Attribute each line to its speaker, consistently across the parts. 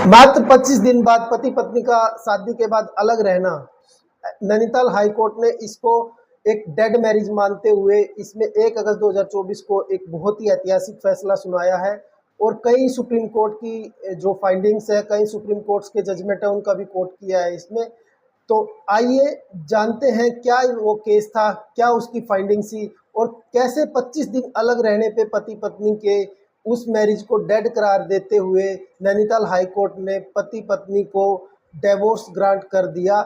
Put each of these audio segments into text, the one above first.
Speaker 1: मात्र 25 दिन बाद पति पत्नी का शादी के बाद अलग रहना, नैनीताल हाई कोर्ट ने इसको एक डेड मैरिज मानते हुए इसमें 1 अगस्त 2024 को एक बहुत ही ऐतिहासिक फैसला सुनाया है। और कई सुप्रीम कोर्ट की जो फाइंडिंग्स है, कई सुप्रीम कोर्ट्स के जजमेंट है, उनका भी कोर्ट किया है इसमें। तो आइए जानते हैं क्या वो केस था, क्या उसकी फाइंडिंग थी और कैसे 25 दिन अलग रहने पे पति पत्नी के उस मैरिज को डेड करार देते हुए नैनीताल हाई कोर्ट ने पति पत्नी को डिवोर्स ग्रांट कर दिया।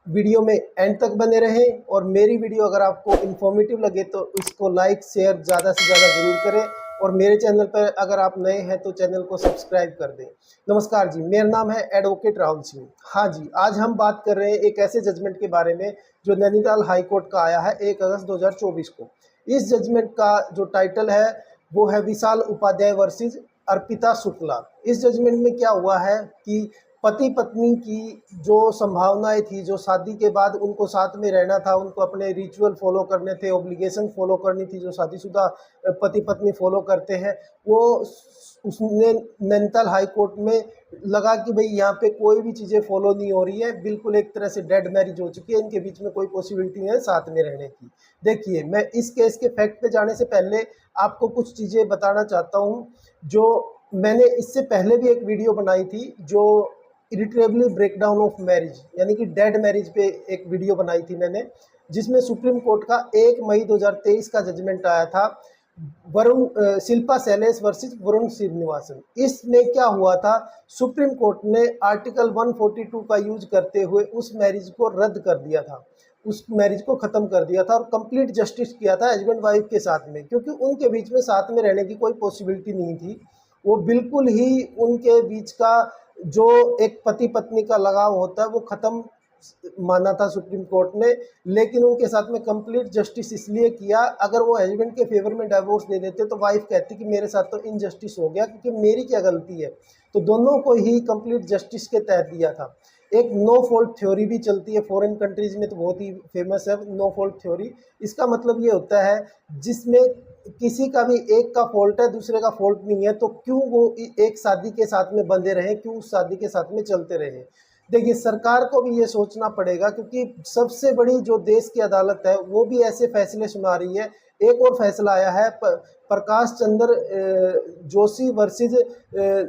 Speaker 1: वीडियो में एंड तक बने रहें और मेरी वीडियो अगर आपको इन्फॉर्मेटिव लगे तो इसको लाइक शेयर ज़्यादा से ज़्यादा ज़रूर करें और मेरे चैनल पर अगर आप नए हैं तो चैनल को सब्सक्राइब कर दें। नमस्कार जी, मेरा नाम है एडवोकेट राहुल सिंह। हाँ जी, आज हम बात कर रहे हैं एक ऐसे जजमेंट के बारे में जो नैनीताल हाई कोर्ट का आया है 1 अगस्त 2024 को। इस जजमेंट का जो टाइटल है वो है विशाल उपाध्याय वर्सेस अर्पिता शुक्ला। इस जजमेंट में क्या हुआ है कि पति पत्नी की जो संभावनाएं थी, जो शादी के बाद उनको साथ में रहना था, उनको अपने रिचुअल फॉलो करने थे, ऑब्लिगेशन फॉलो करनी थी जो शादीशुदा पति पत्नी फॉलो करते हैं, वो उसने नैनीताल हाई कोर्ट में लगा कि भाई यहाँ पे कोई भी चीज़ें फॉलो नहीं हो रही है, बिल्कुल एक तरह से डेड मैरिज हो चुकी है, इनके बीच में कोई पॉसिबिलिटी नहीं है साथ में रहने की। देखिए, मैं इस केस के फैक्ट पे जाने से पहले आपको कुछ चीज़ें बताना चाहता हूँ जो मैंने इससे पहले भी एक वीडियो बनाई थी, जो इरिट्रेबली ब्रेकडाउन ऑफ मैरिज यानी कि डेड मैरिज पे एक वीडियो बनाई थी मैंने, जिसमें सुप्रीम कोर्ट का 1 मई 2023 का जजमेंट आया था, शिल्पा शैलेश वर्सेस वरुण श्रीनिवासन। इसमें क्या हुआ था, सुप्रीम कोर्ट ने आर्टिकल 142 का यूज करते हुए उस मैरिज को रद्द कर दिया था, उस मैरिज को ख़त्म कर दिया था और कंप्लीट जस्टिस किया था हस्बैंड वाइफ के साथ में, क्योंकि उनके बीच में साथ में रहने की कोई पॉसिबिलिटी नहीं थी। वो बिल्कुल ही उनके बीच का जो एक पति पत्नी का लगाव होता है वो ख़त्म माना था सुप्रीम कोर्ट ने। लेकिन उनके साथ में कंप्लीट जस्टिस इसलिए किया, अगर वो हस्बैंड के फेवर में डाइवोर्स दे देते तो वाइफ कहती कि मेरे साथ तो इनजस्टिस हो गया क्योंकि मेरी क्या गलती है। तो दोनों को ही कंप्लीट जस्टिस के तहत दिया था। एक नो फॉल्ट थ्योरी भी चलती है फॉरेन कंट्रीज में, तो बहुत ही फेमस है नो फॉल्ट थ्योरी। इसका मतलब ये होता है जिसमें किसी का भी एक का फॉल्ट है, दूसरे का फॉल्ट नहीं है, तो क्यों वो एक शादी के साथ में बंधे रहें, क्यों उस शादी के साथ में चलते रहें। देखिए, सरकार को भी ये सोचना पड़ेगा क्योंकि सबसे बड़ी जो देश की अदालत है वो भी ऐसे फैसले सुना रही है। एक और फैसला आया है प्रकाश चंद्र जोशी वर्सेस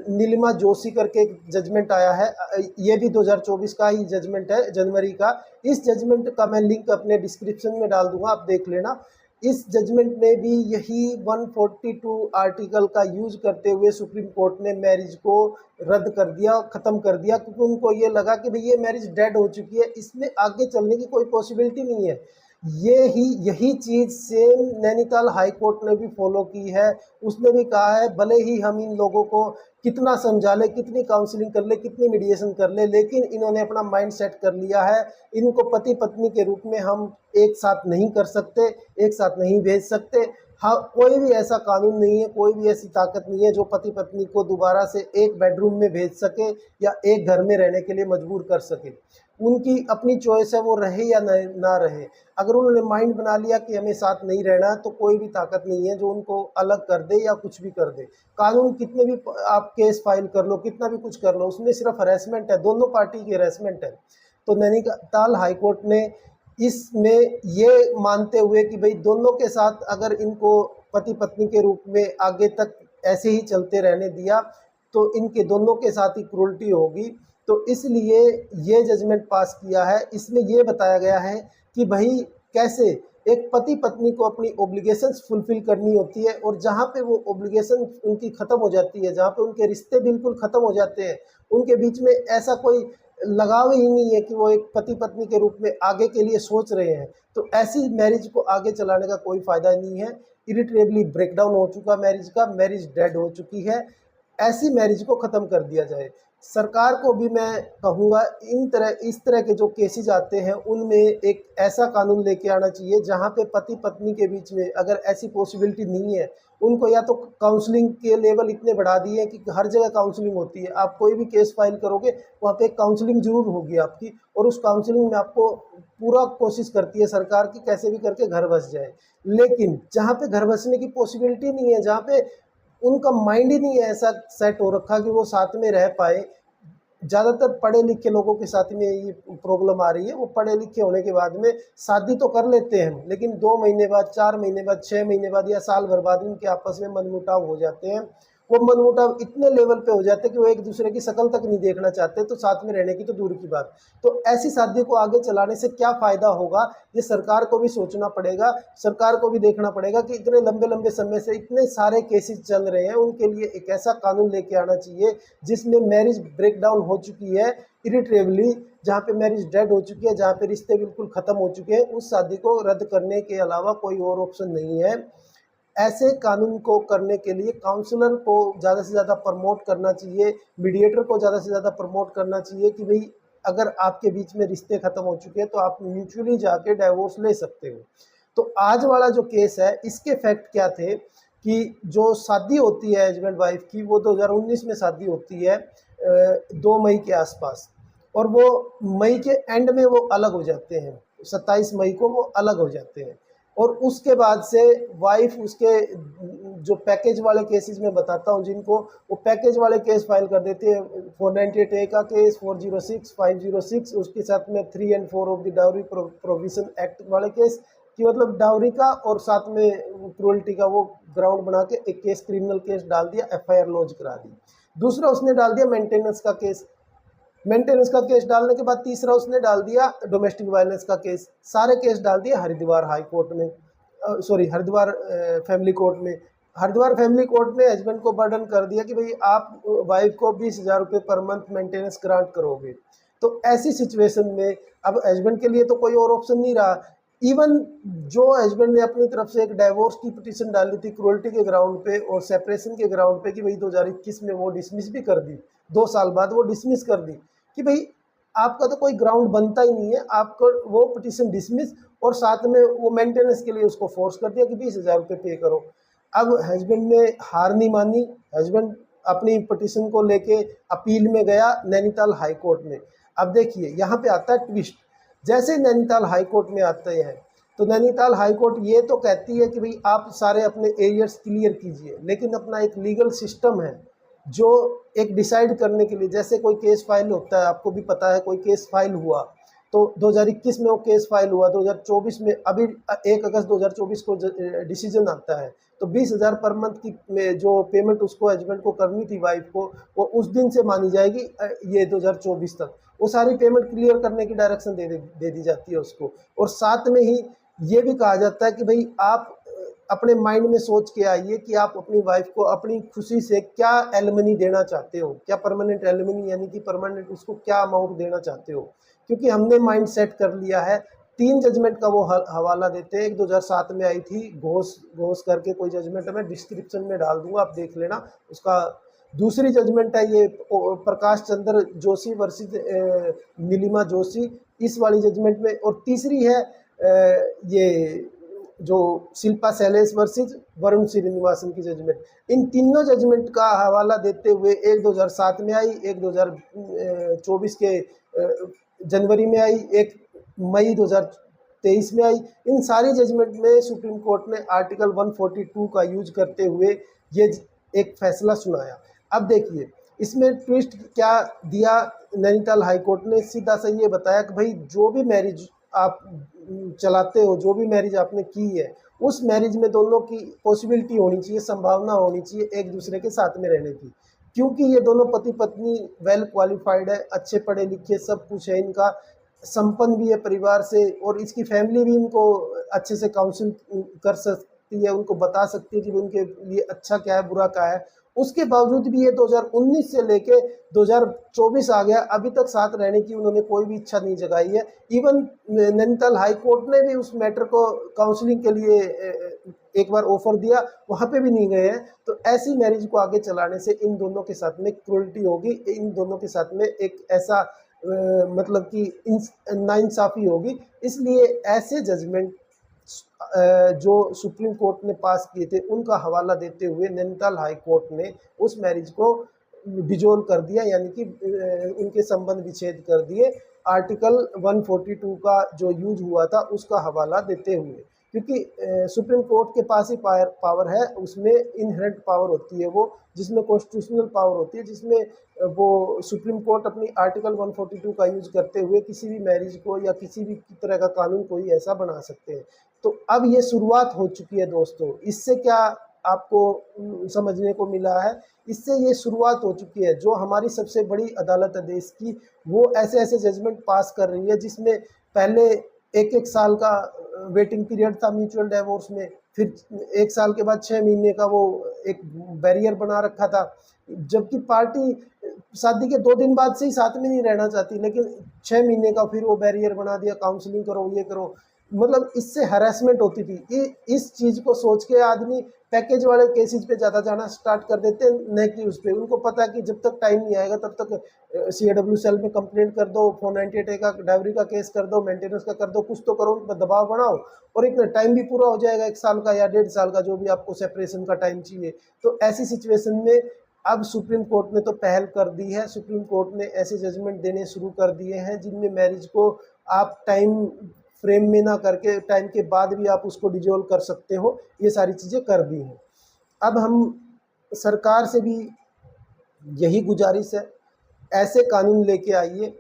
Speaker 1: नीलिमा जोशी करके एक जजमेंट आया है। ये भी 2024 का ही जजमेंट है, जनवरी का। इस जजमेंट का मैं लिंक अपने डिस्क्रिप्शन में डाल दूंगा, आप देख लेना। इस जजमेंट में भी यही 142 आर्टिकल का यूज करते हुए सुप्रीम कोर्ट ने मैरिज को रद्द कर दिया, ख़त्म कर दिया, क्योंकि उनको ये लगा कि भाई ये मैरिज डेड हो चुकी है, इसमें आगे चलने की कोई पॉसिबिलिटी नहीं है। यही चीज़ सेम नैनीताल हाई कोर्ट ने भी फॉलो की है। उसने भी कहा है भले ही हम इन लोगों को कितना समझा ले, कितनी काउंसलिंग कर ले, कितनी मीडिएशन कर ले, लेकिन इन्होंने अपना माइंड सेट कर लिया है, इनको पति पत्नी के रूप में हम एक साथ नहीं कर सकते, एक साथ नहीं भेज सकते। हाँ, कोई भी ऐसा कानून नहीं है, कोई भी ऐसी ताकत नहीं है जो पति पत्नी को दोबारा से एक बेडरूम में भेज सके या एक घर में रहने के लिए मजबूर कर सके। उनकी अपनी चॉइस है, वो रहे या ना रहे। अगर उन्होंने माइंड बना लिया कि हमें साथ नहीं रहना, तो कोई भी ताकत नहीं है जो उनको अलग कर दे या कुछ भी कर दे। कानून कितने भी आप केस फाइल कर लो, कितना भी कुछ कर लो, उसमें सिर्फ हरेसमेंट है, दोनों पार्टी की हरेसमेंट है। तो नैनीताल हाईकोर्ट ने इसमें ये मानते हुए कि भाई दोनों के साथ अगर इनको पति पत्नी के रूप में आगे तक ऐसे ही चलते रहने दिया तो इनके दोनों के साथ ही क्रूरल्टी होगी, तो इसलिए ये जजमेंट पास किया है। इसमें ये बताया गया है कि भाई कैसे एक पति पत्नी को अपनी ओब्लिगेशंस फुलफिल करनी होती है, और जहाँ पे वो ओब्लिगेशन उनकी ख़त्म हो जाती है, जहाँ पे उनके रिश्ते बिल्कुल ख़त्म हो जाते हैं, उनके बीच में ऐसा कोई लगाव ही नहीं है कि वो एक पति पत्नी के रूप में आगे के लिए सोच रहे हैं, तो ऐसी मैरिज को आगे चलाने का कोई फ़ायदा नहीं है। इरिट्रेबली ब्रेकडाउन हो चुका मैरिज का, मैरिज डेड हो चुकी है, ऐसी मैरिज को ख़त्म कर दिया जाए। सरकार को भी मैं कहूँगा इस तरह के जो केसेस आते हैं उनमें एक ऐसा कानून लेके आना चाहिए जहाँ पे पति पत्नी के बीच में अगर ऐसी पॉसिबिलिटी नहीं है, उनको या तो काउंसलिंग के लेवल इतने बढ़ा दिए कि हर जगह काउंसलिंग होती है। आप कोई भी केस फाइल करोगे वहाँ पे काउंसलिंग जरूर होगी आपकी, और उस काउंसलिंग में आपको पूरा कोशिश करती है सरकार की कैसे भी करके घर बस जाए। लेकिन जहाँ पे घर बसने की पॉसिबिलिटी नहीं है, जहाँ पे उनका माइंड ही नहीं है ऐसा सेट हो रखा कि वो साथ में रह पाए, ज़्यादातर पढ़े लिखे लोगों के साथ में ये प्रॉब्लम आ रही है। वो पढ़े लिखे होने के बाद में शादी तो कर लेते हैं, लेकिन 2 महीने बाद, 4 महीने बाद, 6 महीने बाद या साल भर बाद उनके आपस में मनमुटाव हो जाते हैं। वो मनमुटाव इतने लेवल पे हो जाते हैं कि वो एक दूसरे की शक्ल तक नहीं देखना चाहते, तो साथ में रहने की तो दूर की बात। तो ऐसी शादी को आगे चलाने से क्या फ़ायदा होगा, ये सरकार को भी सोचना पड़ेगा। सरकार को भी देखना पड़ेगा कि इतने लंबे लंबे समय से इतने सारे केसेस चल रहे हैं, उनके लिए एक ऐसा कानून लेके आना चाहिए जिसमें मैरिज ब्रेकडाउन हो चुकी है इरिट्रेबली, जहाँ पे मैरिज डेड हो चुकी है, जहाँ पे रिश्ते बिल्कुल ख़त्म हो चुके हैं, उस शादी को रद्द करने के अलावा कोई और ऑप्शन नहीं है। ऐसे कानून को करने के लिए काउंसलर को ज़्यादा से ज़्यादा प्रमोट करना चाहिए, मीडिएटर को ज़्यादा से ज़्यादा प्रमोट करना चाहिए कि भाई अगर आपके बीच में रिश्ते ख़त्म हो चुके हैं तो आप म्यूचुअली जाके डाइवोर्स ले सकते हो। तो आज वाला जो केस है, इसके फैक्ट क्या थे कि जो शादी होती है हस्बैंड वाइफ की, वो 2019 में शादी होती है 2 मई के आसपास, और वो मई के एंड में वो अलग हो जाते हैं, 27 मई को वो अलग हो जाते हैं। और उसके बाद से वाइफ उसके जो पैकेज वाले केसेस में बताता हूँ जिनको, वो पैकेज वाले केस फाइल कर देते हैं। 498A का केस, 406, 506, उसके साथ में 3 और 4 of the dowry provision act वाले केस, कि मतलब डाउरी का और साथ में क्रूअल्टी का वो ग्राउंड बना के एक केस, क्रिमिनल केस डाल दिया, FIR लॉन्च करा दी। दूसरा उसने डाल दिया मेंटेनेंस का केस। मेंटेनेंस का केस डालने के बाद तीसरा उसने डाल दिया डोमेस्टिक वायलेंस का केस। सारे केस डाल दिए हरिद्वार हाई कोर्ट में, सॉरी हरिद्वार फैमिली कोर्ट में। हरिद्वार फैमिली कोर्ट ने हस्बैंड को बर्डन कर दिया कि भाई आप वाइफ को 20,000 रुपये पर मंथ मेंटेनेंस ग्रांट करोगे। तो ऐसी सिचुएशन में अब हस्बैंड के लिए तो कोई और ऑप्शन नहीं रहा। इवन जो हस्बैंड ने अपनी तरफ से एक डाइवोर्स की पिटीशन डाली थी क्रूअल्टी के ग्राउंड पे और सेपरेशन के ग्राउंड पे, कि भाई 2021 में वो डिसमिस भी कर दी, 2 साल बाद वो डिसमिस कर दी कि भाई आपका तो कोई ग्राउंड बनता ही नहीं है, आपको वो पिटीशन डिसमिस, और साथ में वो मेंटेनेंस के लिए उसको फोर्स कर दिया कि 20,000 रुपये पे करो। अब हस्बैंड ने हार नहीं मानी, हस्बैंड अपनी पिटीशन को लेके अपील में गया नैनीताल हाई कोर्ट में। अब देखिए यहाँ पे आता है ट्विस्ट। जैसे नैनीताल हाई कोर्ट में आते हैं तो नैनीताल हाई कोर्ट ये तो कहती है कि भाई आप सारे अपने एरियर्स क्लियर कीजिए, लेकिन अपना एक लीगल सिस्टम है जो एक डिसाइड करने के लिए, जैसे कोई केस फाइल होता है, आपको भी पता है, कोई केस फाइल हुआ तो 2021 में वो केस फाइल हुआ, 2024 में अभी 1 अगस्त 2024 को डिसीजन आता है, तो 20,000 पर मंथ की में जो पेमेंट उसको हस्बैंड को करनी थी वाइफ को, वो उस दिन से मानी जाएगी ये 2024 तक। वो सारी पेमेंट क्लियर करने की डायरेक्शन दे दी जाती है उसको। और साथ में ही ये भी कहा जाता है कि भाई आप अपने माइंड में सोच के आइए कि आप अपनी वाइफ को अपनी खुशी से क्या एलिमनी देना चाहते हो, क्या परमानेंट एलिमनी यानी कि परमानेंट उसको क्या अमाउंट देना चाहते हो। क्योंकि हमने माइंड सेट कर लिया है। 3 जजमेंट का वो हवाला देते हैं। एक 2007 में आई थी घोष करके कोई जजमेंट है, मैं डिस्क्रिप्शन में डाल दूंगा, आप देख लेना उसका। दूसरी जजमेंट है ये प्रकाश चंद्र जोशी वर्सेस नीलिमा जोशी, इस वाली जजमेंट में। और तीसरी है ये जो शिल्पा शैलेश वर्सेस वरुण श्रीनिवासन की जजमेंट। इन तीनों जजमेंट का हवाला देते हुए एक 2007 में आई, एक 2024 के जनवरी में आई, एक मई 2023 में आई। इन सारी जजमेंट में सुप्रीम कोर्ट ने आर्टिकल 142 का यूज करते हुए ये एक फैसला सुनाया। अब देखिए इसमें ट्विस्ट क्या दिया नैनीताल हाई कोर्ट ने, सीधा सा ये बताया कि भाई जो भी मैरिज आप चलाते हो, जो भी मैरिज आपने की है, उस मैरिज में दोनों की पॉसिबिलिटी होनी चाहिए, संभावना होनी चाहिए एक दूसरे के साथ में रहने की। क्योंकि ये दोनों पति पत्नी वेल क्वालिफाइड है, अच्छे पढ़े लिखे, सब कुछ है इनका, संपन्न भी है परिवार से, और इसकी फैमिली भी इनको अच्छे से काउंसिल कर सकती है, उनको बता सकती है कि उनके लिए अच्छा क्या है, बुरा क्या है। उसके बावजूद भी ये 2019 से लेके 2024 आ गया, अभी तक साथ रहने की उन्होंने कोई भी इच्छा नहीं जगाई है। इवन नैनीताल हाई कोर्ट ने भी उस मैटर को काउंसलिंग के लिए एक बार ऑफर दिया, वहाँ पे भी नहीं गए हैं। तो ऐसी मैरिज को आगे चलाने से इन दोनों के साथ में क्रूअल्टी होगी, इन दोनों के साथ में एक ऐसा मतलब कि नाइंसाफ़ी होगी। इसलिए ऐसे जजमेंट जो सुप्रीम कोर्ट ने पास किए थे उनका हवाला देते हुए नैनीताल हाई कोर्ट ने उस मैरिज को डिजोल्व कर दिया, यानी कि उनके संबंध विच्छेद कर दिए, आर्टिकल 142 का जो यूज हुआ था उसका हवाला देते हुए। क्योंकि सुप्रीम कोर्ट के पास ही पावर है, उसमें इनहेरेंट पावर होती है वो, जिसमें कॉन्स्टिट्यूशनल पावर होती है, जिसमें वो सुप्रीम कोर्ट अपनी आर्टिकल 142 का यूज करते हुए किसी भी मैरिज को या किसी भी तरह का कानून कोई ऐसा बना सकते हैं। तो अब ये शुरुआत हो चुकी है दोस्तों। इससे क्या आपको समझने को मिला है? इससे ये शुरुआत हो चुकी है, जो हमारी सबसे बड़ी अदालत है देश की, वो ऐसे ऐसे जजमेंट पास कर रही है जिसमें पहले एक एक साल का वेटिंग पीरियड था म्यूचुअल डिवोर्स में, फिर 1 साल के बाद 6 महीने का वो एक बैरियर बना रखा था, जबकि पार्टी शादी के 2 दिन बाद से ही साथ में नहीं रहना चाहती, लेकिन 6 महीने का फिर वो बैरियर बना दिया, काउंसलिंग करो, ये करो। मतलब इससे हरासमेंट होती थी। इस चीज़ को सोच के आदमी पैकेज वाले केसेस पे ज़्यादा जाना स्टार्ट कर देते हैं, न कि उस पे। उनको पता है कि जब तक टाइम नहीं आएगा तब तक CAW सेल में कंप्लेंट कर दो, 498A का डायरी का केस कर दो, मेंटेनेंस का कर दो, कुछ तो करो, उन पर दबाव बनाओ, और इतना टाइम भी पूरा हो जाएगा, 1 साल का या 1.5 साल का, जो भी आपको सेपरेशन का टाइम चाहिए। तो ऐसी सिचुएशन में अब सुप्रीम कोर्ट ने तो पहल कर दी है। सुप्रीम कोर्ट ने ऐसे जजमेंट देने शुरू कर दिए हैं जिनमें मैरिज को आप टाइम फ्रेम में ना करके टाइम के बाद भी आप उसको डिजोल्व कर सकते हो। ये सारी चीज़ें कर दी हैं। अब हम सरकार से भी यही गुजारिश है, ऐसे कानून लेके आइए,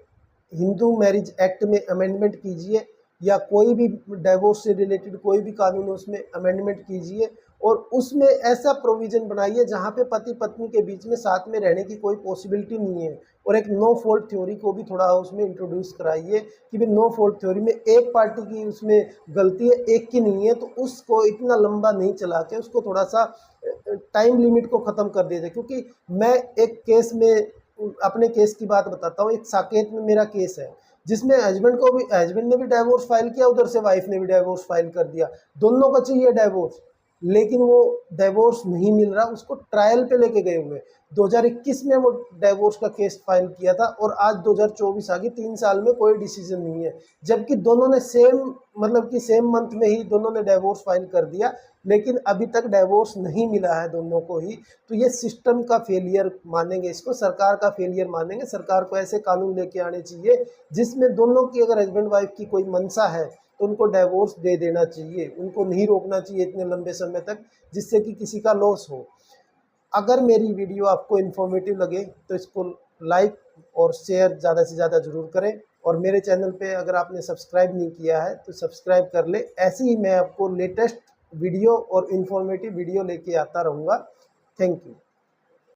Speaker 1: हिंदू मैरिज एक्ट में अमेंडमेंट कीजिए, या कोई भी डिवोर्स से रिलेटेड कोई भी कानून है उसमें अमेंडमेंट कीजिए, और उसमें ऐसा प्रोविज़न बनाइए जहाँ पे पति पत्नी के बीच में साथ में रहने की कोई पॉसिबिलिटी नहीं है। और एक नो फॉल्ट थ्योरी को भी थोड़ा उसमें इंट्रोड्यूस कराइए कि भाई नो फॉल्ट थ्योरी में एक पार्टी की उसमें गलती है, एक की नहीं है, तो उसको इतना लंबा नहीं चला के उसको थोड़ा सा टाइम लिमिट को ख़त्म कर दिया जाए। क्योंकि मैं एक केस में अपने केस की बात बताता हूँ। एक साकेत में मेरा केस है जिसमें हस्बैंड ने भी डिवोर्स फाइल किया, उधर से वाइफ ने भी डिवोर्स फाइल कर दिया, दोनों को चाहिए डिवोर्स, लेकिन वो डिवोर्स नहीं मिल रहा, उसको ट्रायल पे लेके गए हुए। 2021 में वो डिवोर्स का केस फाइल किया था और आज 2024 आ गई, 3 साल में कोई डिसीजन नहीं है, जबकि दोनों ने सेम मंथ में ही दोनों ने डिवोर्स फाइल कर दिया, लेकिन अभी तक डिवोर्स नहीं मिला है दोनों को ही। तो ये सिस्टम का फेलियर मानेंगे, इसको सरकार का फेलियर मानेंगे। सरकार को ऐसे कानून लेके आने चाहिए जिसमें दोनों की, अगर हस्बैंड वाइफ की कोई मंशा है तो उनको डिवोर्स दे देना चाहिए, उनको नहीं रोकना चाहिए इतने लंबे समय तक, जिससे कि किसी का लॉस हो। अगर मेरी वीडियो आपको इन्फॉर्मेटिव लगे तो इसको लाइक और शेयर ज़्यादा से ज़्यादा ज़रूर करें, और मेरे चैनल पे अगर आपने सब्सक्राइब नहीं किया है तो सब्सक्राइब कर ले। ऐसे ही मैं आपको लेटेस्ट वीडियो और इन्फॉर्मेटिव वीडियो लेके आता रहूँगा। Thank you.